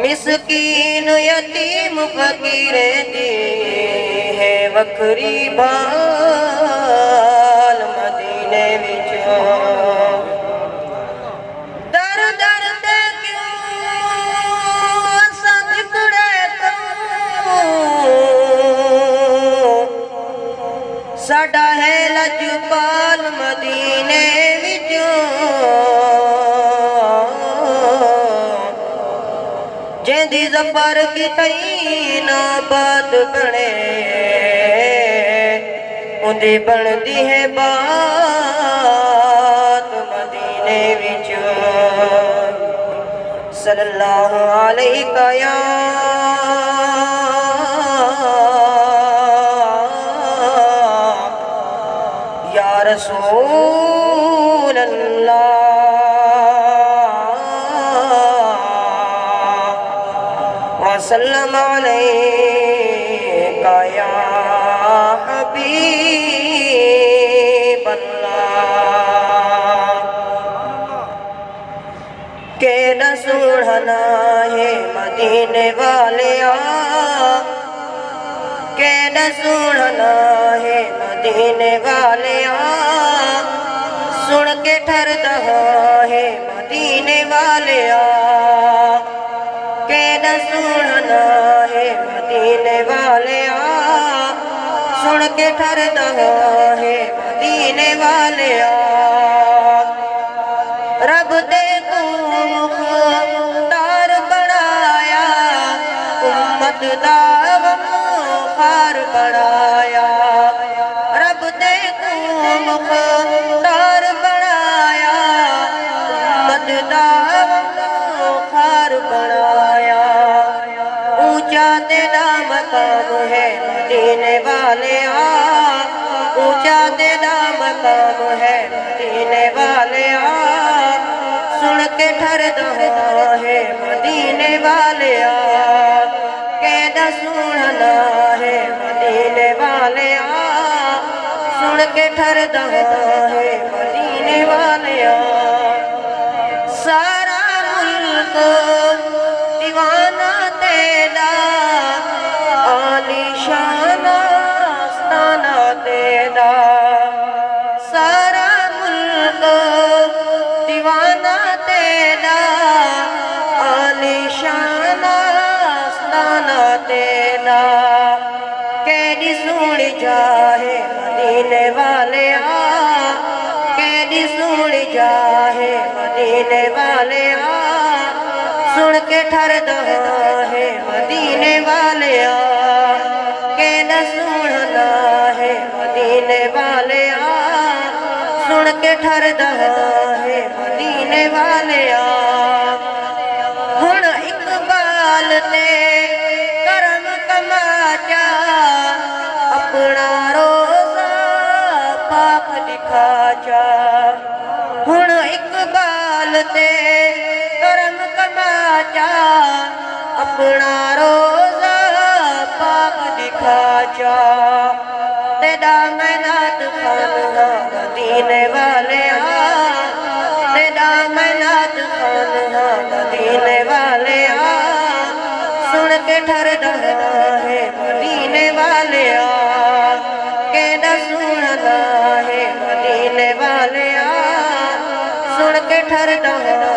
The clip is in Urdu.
مسکین یتیم فقیر دی ہے وکھری بھال مدینے وچوں در در تے کیوں سجکڑے کروں ساڈا ہے لجپال مدینے وچوں جیندی ظفر کی تئین آباد بنے اندی بندی ہے بات مدینے وچوں صلی اللہ علیہ یا رسول اللہ وسلم علیکہ یا حبیب اللہ کہ نہ سوڑھنا ہے مدینے والیا کہ نہ سوڑھنا ہے مدینے والیا سن کے ٹھر دہا ہے مدینے والیا کہ نہ سوڑھنا ہے مدینے والیا سن کے ٹھر دہا ہے مدینے والیا رب دے تو مختار بڑھایا امت دا غمخوار بڑھایا رب دے تو مختار بڑھایا امت دا غمخوار بڑھایا اونچا تیرا مقام ہے مدینے والیا اونچا تیرا مقام ہے مدینے والیا سن کے ٹھر دہا ہے مدینے والیا کہ نہ سوڑھنا ہے مدینے والیا سن کے ٹھر دہا ہے مدینے والیا سارا ملک دیوانہ تیرا عالی شان آستانہ تیرا سارا ملک دیوانہ تیرا عالی شان آستانہ تیرا کیڑی سونی جاہے مدینے والیا کیڑی سونی جاہے مدینے والیا سن کے ٹھر دہا ہے مدینے والیا کہ نہ سوڑھنا ہے مدینے والیا سن کے ٹھر دہا ہے مدینے والیا ہن اقبال تے کرم کماچا اپنا روزہ پاک دکھا چا ہن اقبال تے کرم کماچا اپنا روزہ پاک دکھا چا تیرا مینات خانہ مدینے والیا تیرا مینات خانہ مدینے والیا سن کے ٹھر دہا ہے مدینے والیا کہ نہ سوڑھنا ہے مدینے والیا سن کے ٹھر دہا